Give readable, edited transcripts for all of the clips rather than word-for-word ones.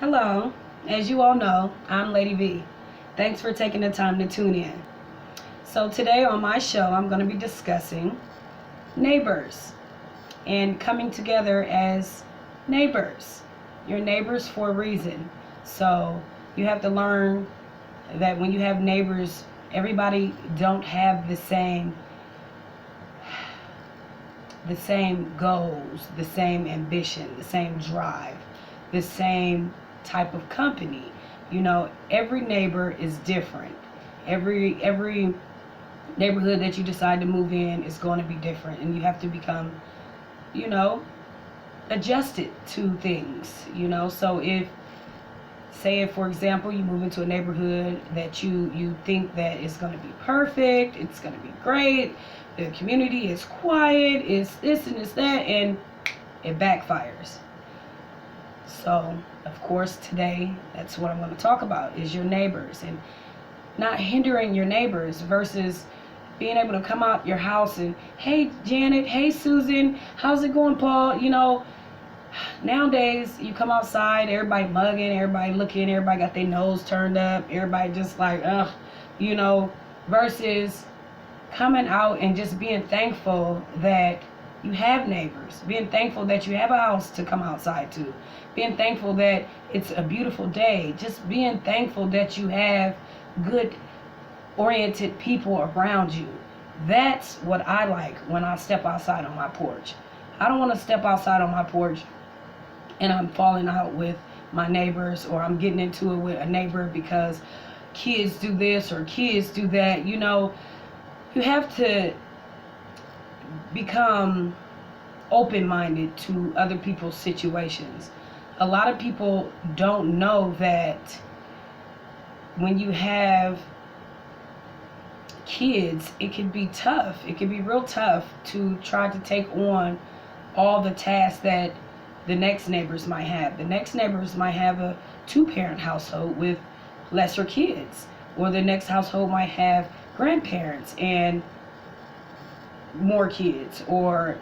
Hello, as you all know, I'm Lady V. Thanks for taking the time to tune in. So, today on my show, I'm going to be discussing neighbors and coming together as neighbors. You're neighbors for a reason. So, you have to learn that when you have neighbors, everybody don't have the same goals, the same ambition, the same drive, the same type of company. Every neighbor is different. Every neighborhood that you decide to move in is going to be different, and you have to become, you know, adjusted to things. So if for example you move into a neighborhood that you think that is going to be perfect, it's going to be great, the community is quiet, it's this and it's that, and it backfires. So of course today that's what I'm going to talk about, is your neighbors, and not hindering your neighbors versus being able to come out your house and, hey Janet, hey Susan, how's it going, Paul? Nowadays you come outside, everybody mugging, everybody looking, everybody got their nose turned up, everybody just like versus coming out and just being thankful that you have neighbors, being thankful that you have a house to come outside to, being thankful that it's a beautiful day, just being thankful that you have good oriented people around you. That's what I like when I step outside on my porch. I don't want to step outside on my porch and I'm falling out with my neighbors, or I'm getting into it with a neighbor because kids do this or kids do that. You have to become open-minded to other people's situations. A lot of people don't know that when you have kids, it can be tough. It can be real tough to try to take on all the tasks that the next neighbors might have. The next neighbors might have a two-parent household with lesser kids, or the next household might have grandparents and more kids, or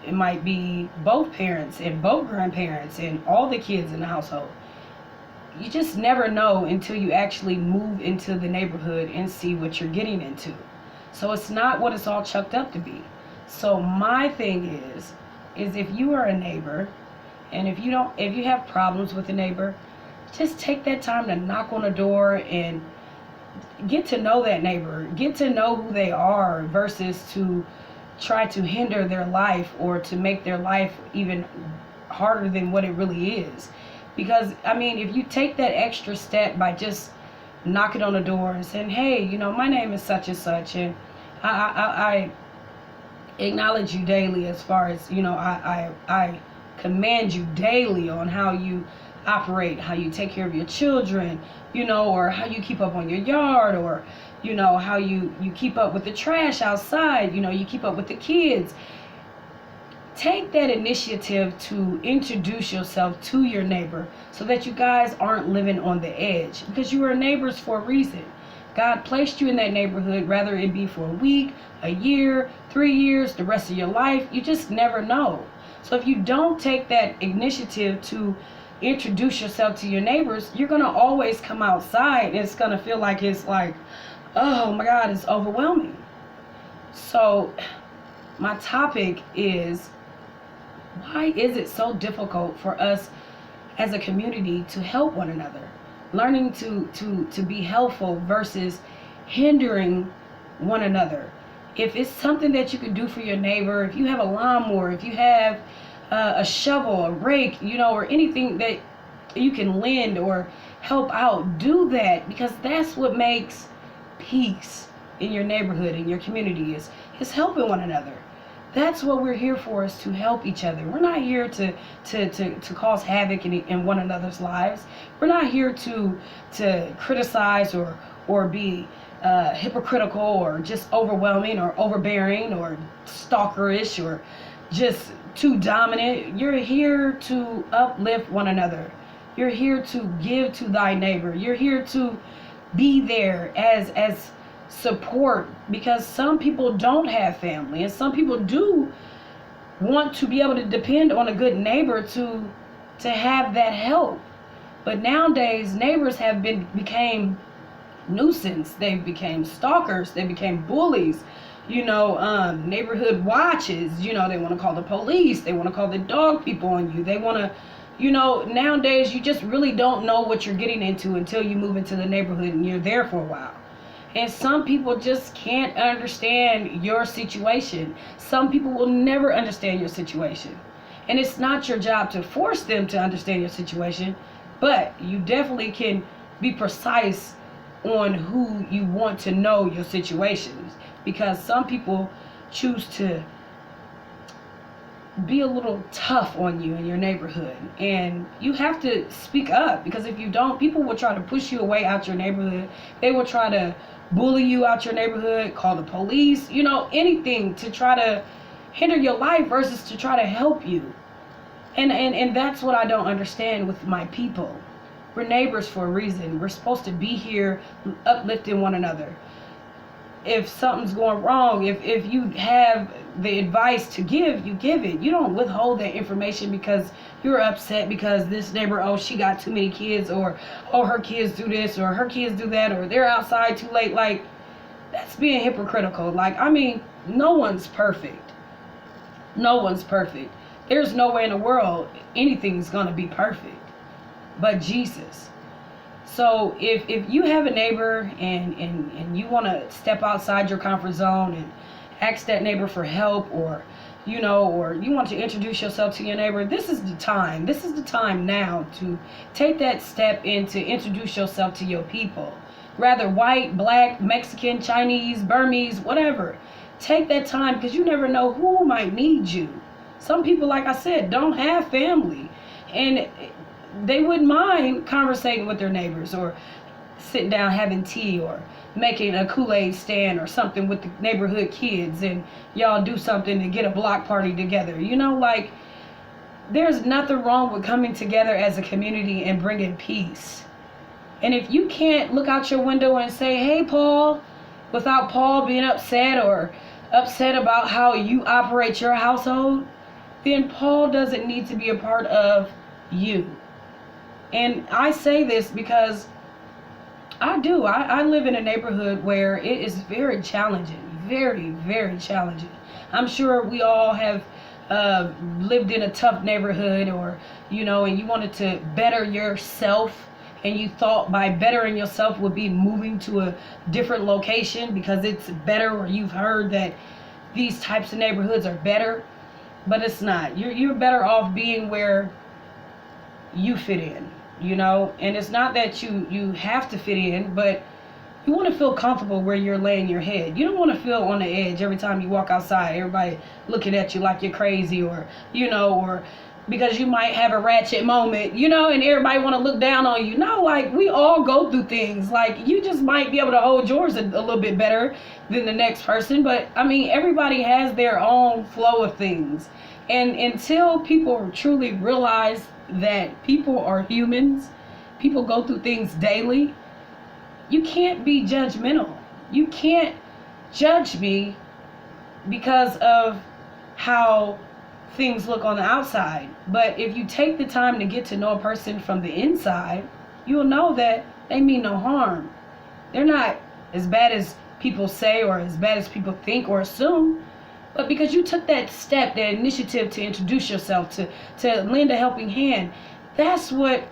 it might be both parents and both grandparents and all the kids in the household. You just never know until you actually move into the neighborhood and see what you're getting into. So it's not what it's all chucked up to be. So my thing is if you are a neighbor, and if you have problems with a neighbor, just take that time to knock on the door and get to know that neighbor, get to know who they are, versus to try to hinder their life or to make their life even harder than what it really is. Because if you take that extra step by just knocking on the door and saying, hey, my name is such and such, and I acknowledge you daily, as far as I command you daily on how you operate, how you take care of your children, or how you keep up on your yard, or how you keep up with the trash outside, you keep up with the kids. Take that initiative to introduce yourself to your neighbor, so that you guys aren't living on the edge, because you are neighbors for a reason. God placed you in that neighborhood, whether it be for a week, a year, 3 years, the rest of your life. You just never know. So if you don't take that initiative to introduce yourself to your neighbors, you're going to always come outside and it's going to feel like it's like, oh my God, it's overwhelming. So my topic is, why is it so difficult for us as a community to help one another? Learning to be helpful versus hindering one another. If it's something that you can do for your neighbor, if you have a lawnmower, if you have a shovel, a rake, or anything that you can lend or help out, do that, because that's what makes peace in your neighborhood, in your community, is helping one another. That's what we're here for, is to help each other. We're not here to cause havoc in one another's lives. We're not here to criticize or be hypocritical, or just overwhelming, or overbearing, or stalkerish, or just too dominant. You're here to uplift one another. You're here to give to thy neighbor. You're here to be there as support, because some people don't have family, and some people do want to be able to depend on a good neighbor to have that help. But nowadays, neighbors have became nuisance. They became stalkers. They became bullies. Neighborhood watches. They want to call the police. They want to call the dog people on you. They want to, nowadays you just really don't know what you're getting into until you move into the neighborhood and you're there for a while. And some people just can't understand your situation. Some people will never understand your situation. And it's not your job to force them to understand your situation, but you definitely can be precise on who you want to know your situations, because some people choose to be a little tough on you in your neighborhood, and you have to speak up, because if you don't, people will try to push you away out your neighborhood. They will try to bully you out your neighborhood, call the police, anything to try to hinder your life versus to try to help you. And that's what I don't understand with my people. We're neighbors for a reason. We're supposed to be here uplifting one another. If something's going wrong, if you have the advice to give, you give it. You don't withhold that information because you're upset because this neighbor, oh, she got too many kids, or oh, her kids do this, or her kids do that, or they're outside too late. Like, that's being hypocritical. No one's perfect. No one's perfect. There's no way in the world anything's going to be perfect but Jesus. So if you have a neighbor and you want to step outside your comfort zone and ask that neighbor for help, or you want to introduce yourself to your neighbor, this is the time. This is the time now to take that step and to introduce yourself to your people. Rather white, black, Mexican, Chinese, Burmese, whatever. Take that time, because you never know who might need you. Some people, like I said, don't have family, and they wouldn't mind conversating with their neighbors, or sitting down having tea, or making a Kool-Aid stand or something with the neighborhood kids, and y'all do something to get a block party together. There's nothing wrong with coming together as a community and bringing peace. And if you can't look out your window and say, hey, Paul, without Paul being upset about how you operate your household, then Paul doesn't need to be a part of you. And I say this because I do. I live in a neighborhood where it is very challenging, very, very challenging. I'm sure we all have lived in a tough neighborhood, or, and you wanted to better yourself, and you thought by bettering yourself would be moving to a different location because it's better, or you've heard that these types of neighborhoods are better, but it's not. You're better off being where you fit in. And it's not that you have to fit in, but you want to feel comfortable where you're laying your head. You don't want to feel on the edge every time you walk outside, everybody looking at you like you're crazy, or because you might have a ratchet moment, and everybody want to look down on you. No, we all go through things. You just might be able to hold yours a little bit better than the next person, but everybody has their own flow of things. And until people truly realize that people are humans, people go through things daily, you can't be judgmental. You can't judge me because of how things look on the outside. But if you take the time to get to know a person from the inside, you'll know that they mean no harm. They're not as bad as people say, or as bad as people think or assume. But because you took that step, that initiative to introduce yourself, to lend a helping hand, that's what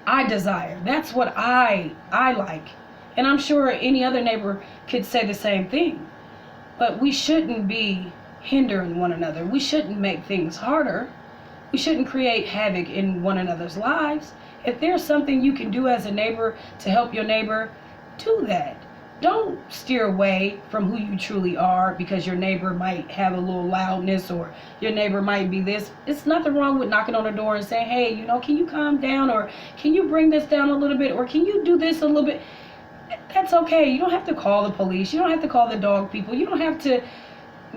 I desire. That's what I like. And I'm sure any other neighbor could say the same thing. But we shouldn't be hindering one another. We shouldn't make things harder. We shouldn't create havoc in one another's lives. If there's something you can do as a neighbor to help your neighbor, do that. Don't steer away from who you truly are because your neighbor might have a little loudness, or your neighbor might be this. It's nothing wrong with knocking on the door and saying, hey, can you calm down, or can you bring this down a little bit, or can you do this a little bit? That's okay. You don't have to call the police. You don't have to call the dog people. You don't have to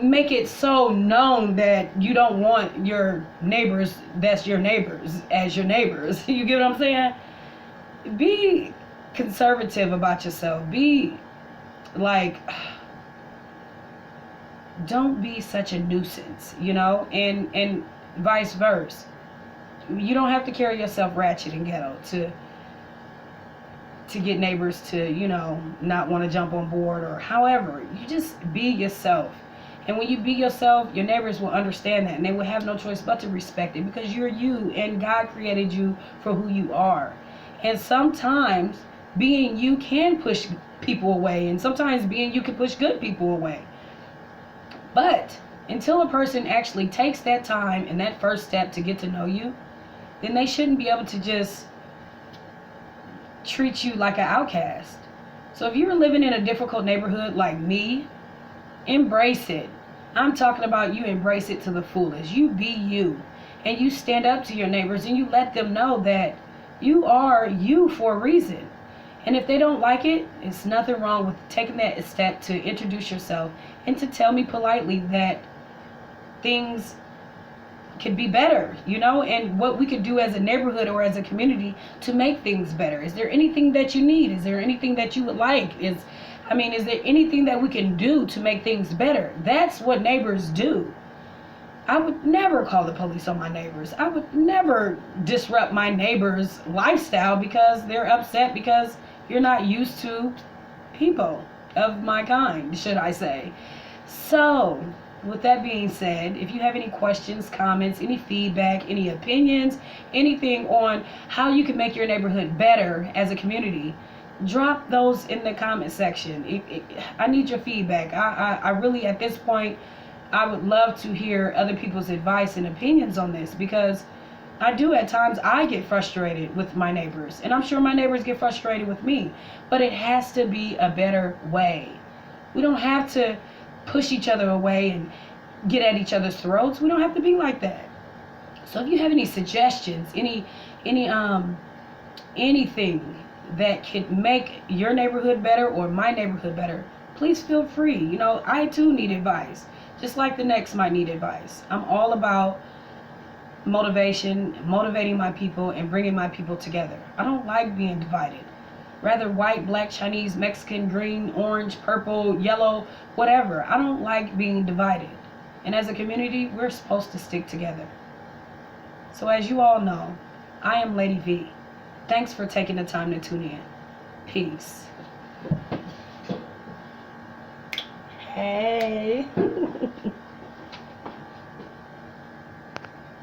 make it so known that you don't want your neighbors that's your neighbors as your neighbors. You get what I'm saying? Be conservative about yourself. Be don't be such a nuisance, and vice versa. You don't have to carry yourself ratchet and ghetto to get neighbors to, not want to jump on board, or however. You just be yourself. And when you be yourself, your neighbors will understand that, and they will have no choice but to respect it, because you're you and God created you for who you are. And sometimes being you can push people away, and sometimes being you can push good people away. But until a person actually takes that time and that first step to get to know you, then they shouldn't be able to just treat you like an outcast. So if you're living in a difficult neighborhood like me, embrace it. I'm talking about you embrace it to the fullest. You be you. And you stand up to your neighbors and you let them know that you are you for a reason. And if they don't like it, it's nothing wrong with taking that step to introduce yourself and to tell me politely that things could be better, and what we could do as a neighborhood or as a community to make things better. Is there anything that you need? Is there anything that you would like? Is there anything that we can do to make things better? That's what neighbors do. I would never call the police on my neighbors. I would never disrupt my neighbor's lifestyle because they're upset because you're not used to people of my kind, should I say. So, with that being said, if you have any questions, comments, any feedback, any opinions, anything on how you can make your neighborhood better as a community, drop those in the comment section. I need your feedback. I really, at this point, I would love to hear other people's advice and opinions on this, because I do at times, I get frustrated with my neighbors, and I'm sure my neighbors get frustrated with me, but it has to be a better way. We don't have to push each other away and get at each other's throats. We don't have to be like that. So if you have any suggestions, anything that could make your neighborhood better or my neighborhood better, please feel free. I too need advice, just like the next might need advice. I'm all about motivating my people and bringing my people together. I don't like being divided. Rather white, black, Chinese, Mexican, green, orange, purple, yellow, whatever. I don't like being divided. And as a community, we're supposed to stick together. So as you all know, I am Lady V. Thanks for taking the time to tune in. Peace. Hey.